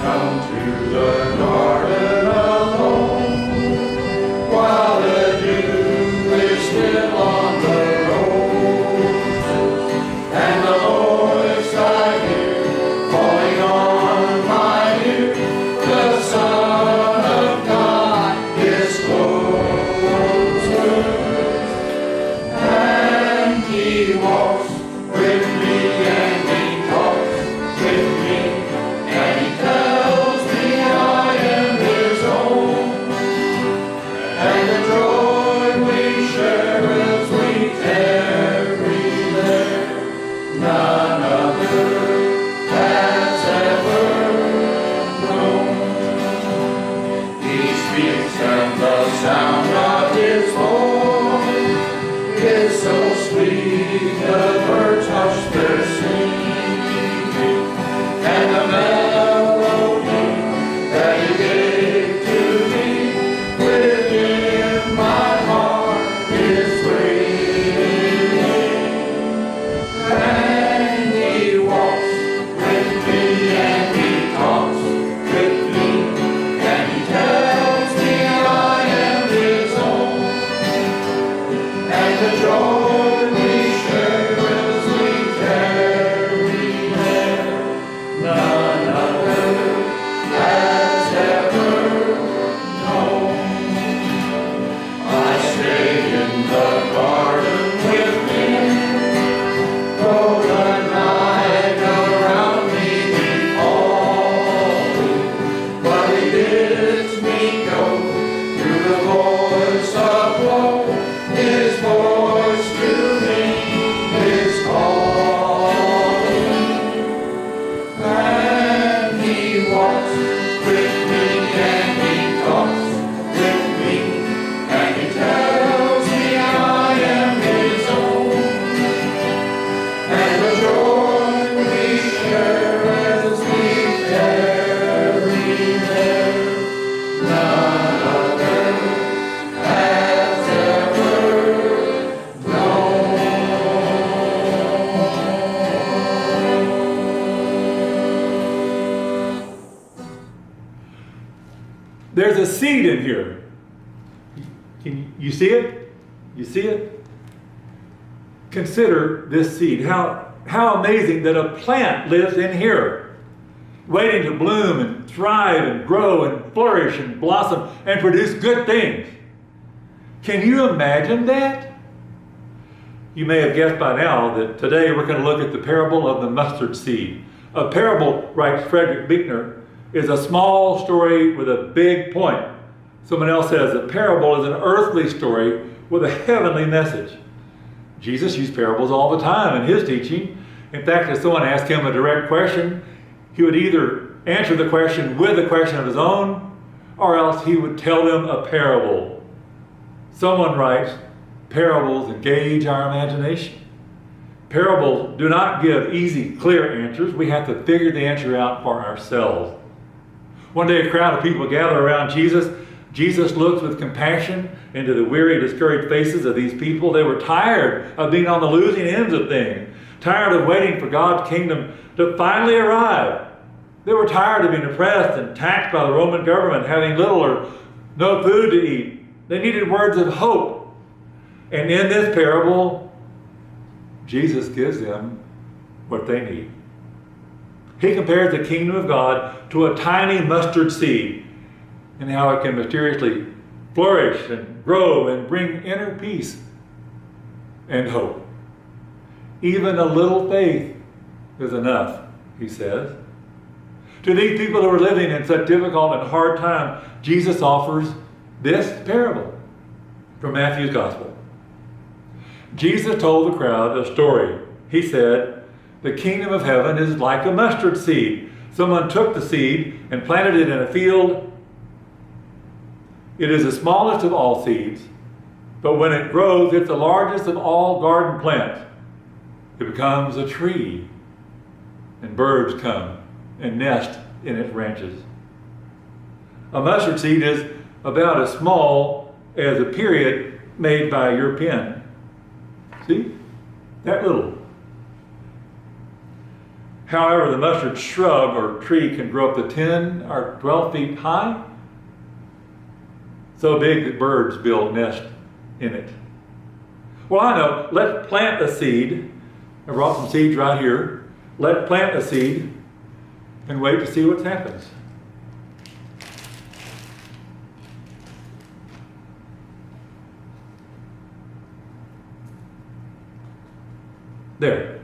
come to the garden alone, while the dew is still on the roses, and the voice I hear falling on my ear, the Son of God is closer, and He walks with me and He talks with me, and He tells me I am His own, and the joy we share as we tarry there, none other has ever known. He speaks and the sound of His voice is so sweet, the birds hush their singing, and the melody that He gave to me within my heart is ringing. And He walks with me and He talks with me, and He tells me I am His own, and the joy we share as we tarry there, none other has ever known. I stay in the garden with Him, though the night around me be falling, but He bids me go through the voice of woe. His voice to me is calling, and He walks with me and He talks with me, and He tells me I am His own, and the joy we share as we tarry there, none other has ever known. There's a seed in here. Can you see it? You see it? Consider this seed. How amazing that a plant lives in here, waiting to bloom and thrive and grow and flourish and blossom and produce good things. Can you imagine that? You may have guessed by now that today we're going to look at the parable of the mustard seed. A parable, writes Frederick Buechner, is a small story with a big point. Someone else says a parable is an earthly story with a heavenly message. Jesus used parables all the time in His teaching. In fact, if someone asked Him a direct question, He would either answer the question with a question of His own, or else He would tell them a parable. Someone writes, parables engage our imagination. Parables do not give easy, clear answers. We have to figure the answer out for ourselves. One day a crowd of people gather around Jesus. Jesus looks with compassion into the weary, discouraged faces of these people. They were tired of being on the losing ends of things, tired of waiting for God's kingdom to finally arrive. They were tired of being oppressed and taxed by the Roman government, having little or no food to eat. They needed words of hope. And in this parable, Jesus gives them what they need. He compares the kingdom of God to a tiny mustard seed and how it can mysteriously flourish and grow and bring inner peace and hope. Even a little faith is enough, he says. To these people who are living in such difficult and hard times, Jesus offers this parable from Matthew's Gospel. Jesus told the crowd a story. He said, "The kingdom of heaven is like a mustard seed. Someone took the seed and planted it in a field. It is the smallest of all seeds, but when it grows, it's the largest of all garden plants. It becomes a tree, and birds come and nest in its branches." A mustard seed is about as small as a period made by your pen. See? That little. However, the mustard shrub or tree can grow up to 10 or 12 feet high, so big that birds build nests in it. Well, I know, let's plant a seed. I brought some seeds right here. Let's plant a seed and wait to see what happens. There.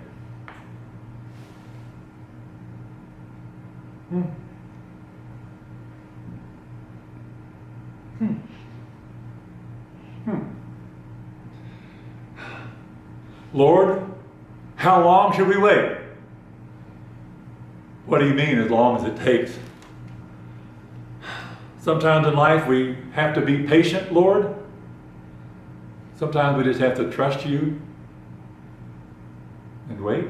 Lord, how long should we wait? What do you mean, as long as it takes? Sometimes in life we have to be patient, Lord. Sometimes we just have to trust you and wait.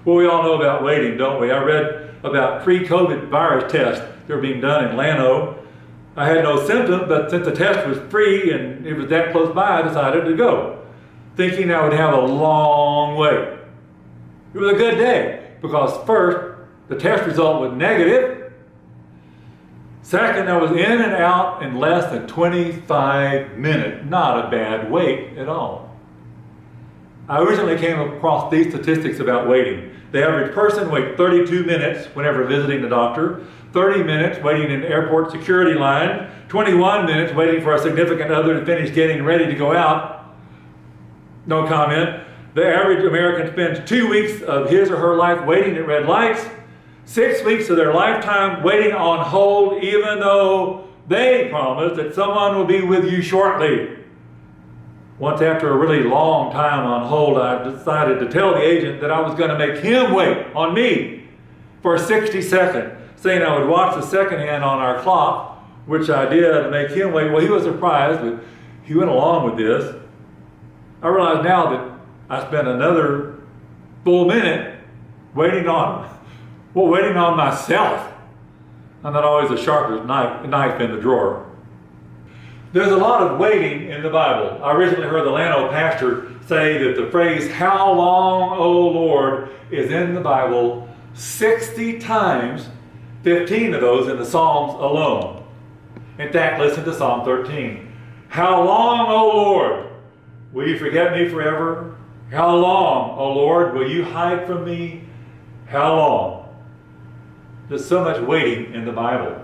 Well, we all know about waiting, don't we? I read about pre-COVID virus tests that were being done in Lano. I had no symptoms, but since the test was free and it was that close by, I decided to go, thinking I would have a long wait. It was a good day, because first, the test result was negative. Second, I was in and out in less than 25 minutes. Not a bad wait at all. I recently came across these statistics about waiting. The average person waits 32 minutes whenever visiting the doctor, 30 minutes waiting in the airport security line, 21 minutes waiting for a significant other to finish getting ready to go out. No comment. The average American spends 2 weeks of his or her life waiting at red lights, 6 weeks of their lifetime waiting on hold, even though they promised that someone will be with you shortly. Once, after a really long time on hold, I decided to tell the agent that I was going to make him wait on me for 60 seconds, saying I would watch the second hand on our clock, which I did to make him wait. Well, he was surprised, but he went along with this. I realize now that I spent another full minute waiting on myself. I'm not always the sharpest knife in the drawer. There's a lot of waiting in the Bible. I recently heard the Lano pastor say that the phrase, "How long, O Lord," is in the Bible 60 times, 15 of those in the Psalms alone. In fact, listen to Psalm 13. "How long, O Lord, will you forget me forever? How long, O Lord, will you hide from me? How long?" There's so much waiting in the Bible.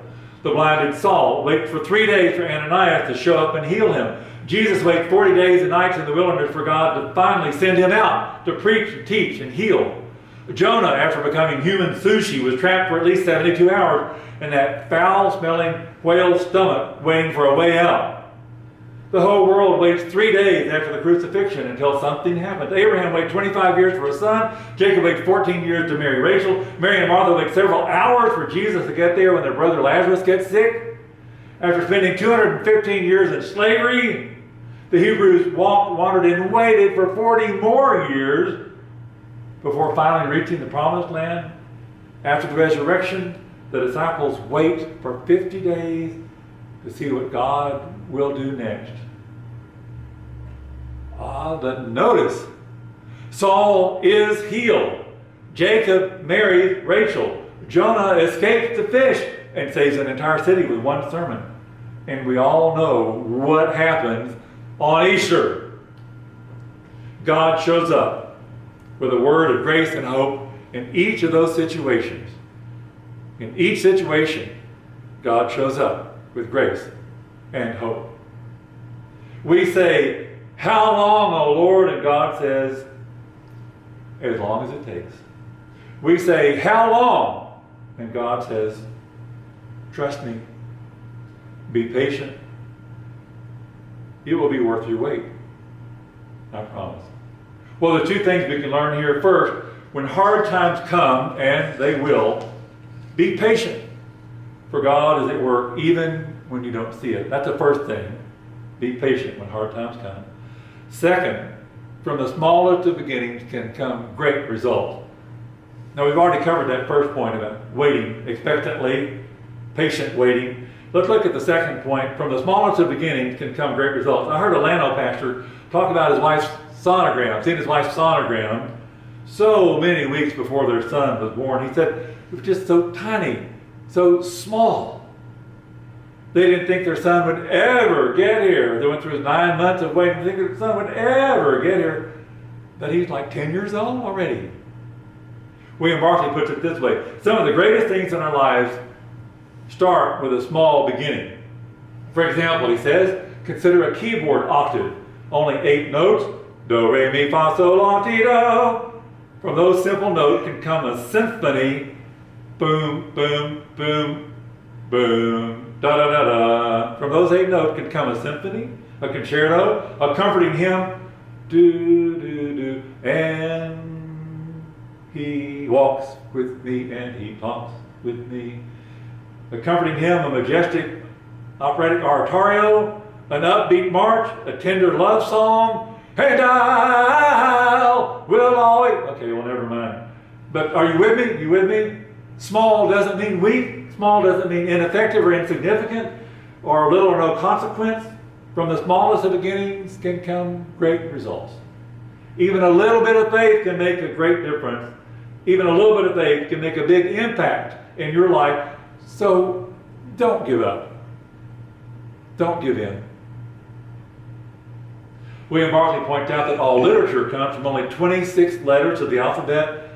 The blinded Saul waited for 3 days for Ananias to show up and heal him. Jesus waited 40 days and nights in the wilderness for God to finally send him out to preach and teach and heal. Jonah, after becoming human sushi, was trapped for at least 72 hours in that foul-smelling whale's stomach, waiting for a way out. The whole world waits 3 days after the crucifixion until something happens. Abraham waited 25 years for a son. Jacob waited 14 years to marry Rachel. Mary and Martha waited several hours for Jesus to get there when their brother Lazarus gets sick. After spending 215 years in slavery, the Hebrews wandered and waited for 40 more years before finally reaching the promised land. After the resurrection, the disciples wait for 50 days to see what God will do next. But notice, Saul is healed. Jacob marries Rachel. Jonah escapes the fish and saves an entire city with one sermon. And we all know what happens on Easter. God shows up with a word of grace and hope in each of those situations. In each situation, God shows up with grace and hope. We say, "How long, O Lord?" And God says, "As long as it takes." We say, "How long?" And God says, "Trust me. Be patient. It will be worth your wait. I promise." Well, the two things we can learn here. First, when hard times come, and they will, be patient. For God is at work even when you don't see it. That's the first thing. Be patient when hard times come. Second, from the smallest of beginnings can come great results. Now, we've already covered that first point about waiting expectantly, patient waiting. Let's look at the second point. From the smallest of beginnings can come great results. I heard a Lano pastor talk about his wife's sonogram, seeing his wife's sonogram. so many weeks before their son was born. He said it was just so tiny, so small. They didn't think their son would ever get here. They went through 9 months of waiting to think their son would ever get here. But he's like 10 years old already. William Barclay puts it this way: some of the greatest things in our lives start with a small beginning. For example, he says, consider a keyboard octave. Only 8 notes, do, re, mi, fa, sol, la, ti, do. From those simple notes can come a symphony. Boom, boom, boom, boom, da, da, da, da. From those 8 notes can come a symphony, a concerto, a comforting hymn. Do, do, do, and he walks with me and he talks with me. A comforting hymn, a majestic operatic oratorio, an upbeat march, a tender love song, and I will always... Okay, well, never mind. But are you with me? You with me? Small doesn't mean weak. Small doesn't mean ineffective or insignificant or little or no consequence. From the smallest of beginnings can come great results. Even a little bit of faith can make a great difference. Even a little bit of faith can make a big impact in your life. So don't give up. Don't give in. William Barclay points out that all literature comes from only 26 letters of the alphabet.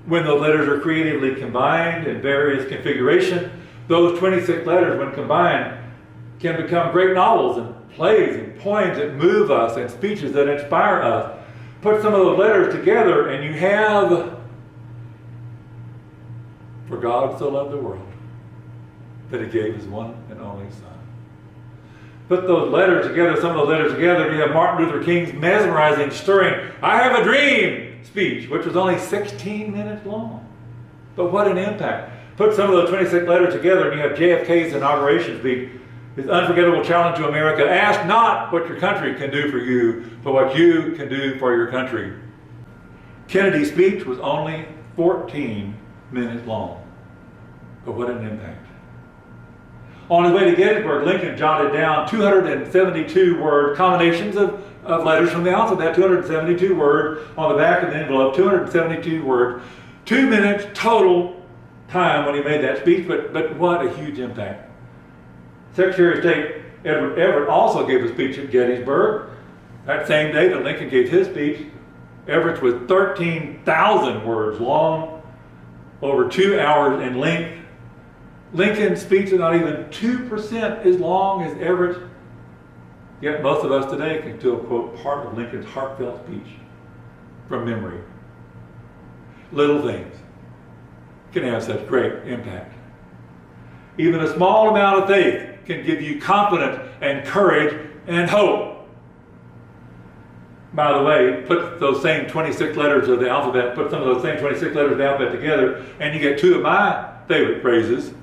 When the letters are creatively combined in various configurations, those 26 letters, when combined, can become great novels and plays and poems that move us and speeches that inspire us. Put some of those letters together and you have, for God so loved the world that he gave his one and only son. Put those letters together, some of those letters together, you have Martin Luther King's mesmerizing, stirring, I have a dream speech, which was only 16 minutes long. But what an impact. Put some of those 26 letters together and you have JFK's inauguration speech, his unforgettable challenge to America: ask not what your country can do for you, but what you can do for your country. Kennedy's speech was only 14 minutes long. But what an impact. On his way to Gettysburg, Lincoln jotted down 272 word combinations of letters from the alphabet, 272 words on the back of the envelope, 272 words, 2 minutes total time when he made that speech, but what a huge impact. Secretary of State Edward Everett also gave a speech at Gettysburg. That same day that Lincoln gave his speech, Everett's was 13,000 words long, over 2 hours in length. Lincoln's speech is not even 2% as long as Everett's. Yet most of us today can still quote part of Lincoln's heartfelt speech from memory. Little things can have such great impact. Even a small amount of faith can give you confidence and courage and hope. By the way, put those same 26 letters of the alphabet, put some of those same 26 letters of the alphabet together, and you get 2 of my favorite phrases.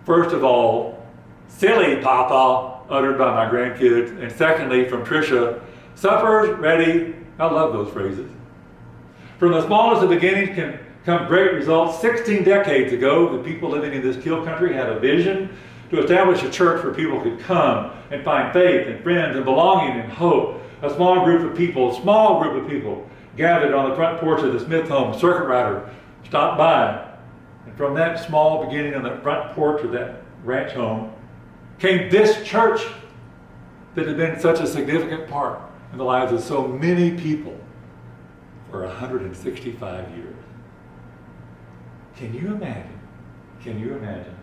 First of all, silly papa, uttered by my grandkids. And secondly, from Tricia, supper's ready. I love those phrases. From the smallest of beginnings can come great results. 16 decades ago, the people living in this kill country had a vision to establish a church where people could come and find faith and friends and belonging and hope. A small group of people gathered on the front porch of the Smith home. Circuit rider stopped by. And from that small beginning on the front porch of that ranch home came this church that had been such a significant part in the lives of so many people for 165 years. Can you imagine? Can you imagine?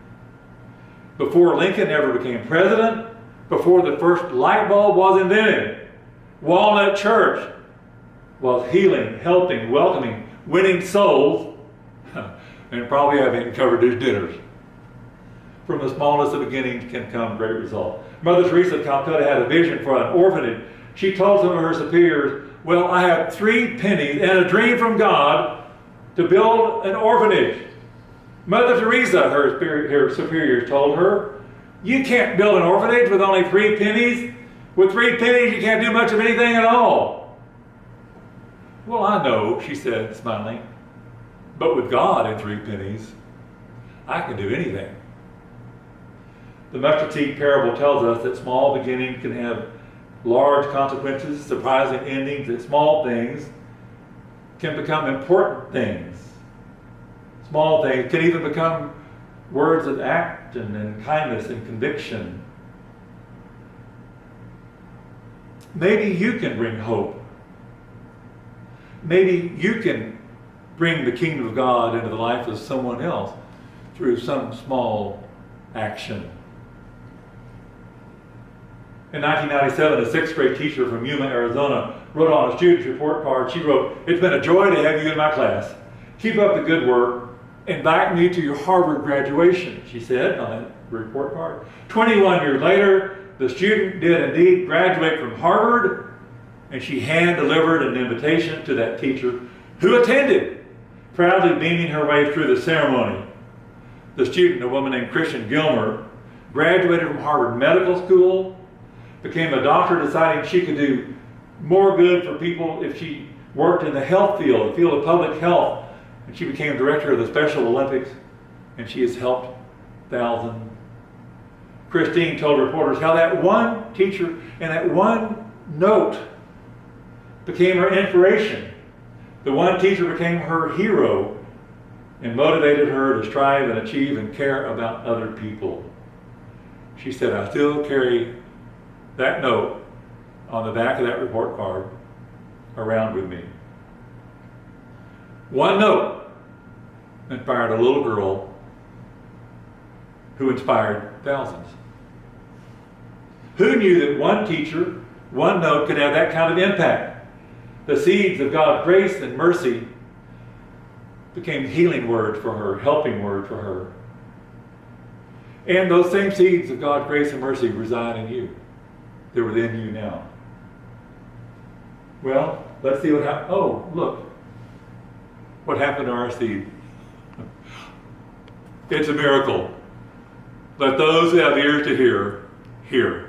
Before Lincoln ever became president, before the first light bulb was invented, Walnut Church was healing, helping, welcoming, winning souls, and probably having covered his dinners. From the smallest of beginnings can come great results. Mother Teresa of Calcutta had a vision for an orphanage. She told some of her superiors, well, I have 3 pennies and a dream from God to build an orphanage. Mother Teresa, her superiors told her, you can't build an orphanage with only 3 pennies. With 3 pennies, you can't do much of anything at all. Well, I know, she said, smiling, but with God and 3 pennies, I can do anything. The mustard seed parable tells us that small beginnings can have large consequences, surprising endings, that small things can become important things. Small things can even become words of act and kindness and conviction. Maybe you can bring hope. Maybe you can bring the kingdom of God into the life of someone else through some small action. In 1997, a sixth grade teacher from Yuma, Arizona, wrote on a student's report card, she wrote, "It's been a joy to have you in my class. Keep up the good work. Invite me to your Harvard graduation," she said on that report card. 21 years later, the student did indeed graduate from Harvard, and she hand-delivered an invitation to that teacher who attended, proudly beaming her way through the ceremony. The student, a woman named Christian Gilmer, graduated from Harvard Medical School, became a doctor, deciding she could do more good for people if she worked in the health field, the field of public health. And she became director of the Special Olympics, and she has helped thousands. Christine told reporters how that one teacher and that one note became her inspiration. The one teacher became her hero and motivated her to strive and achieve and care about other people. She said, "I still carry that note on the back of that report card around with me." One note inspired a little girl who inspired thousands. Who knew that one teacher, one note could have that kind of impact? The seeds of God's grace and mercy became healing words for her, helping word for her. And those same seeds of God's grace and mercy reside in you. They're within you now. Well, let's see what happened. Oh, look. What happened to our seed? It's a miracle. Let those who have ears to hear, hear.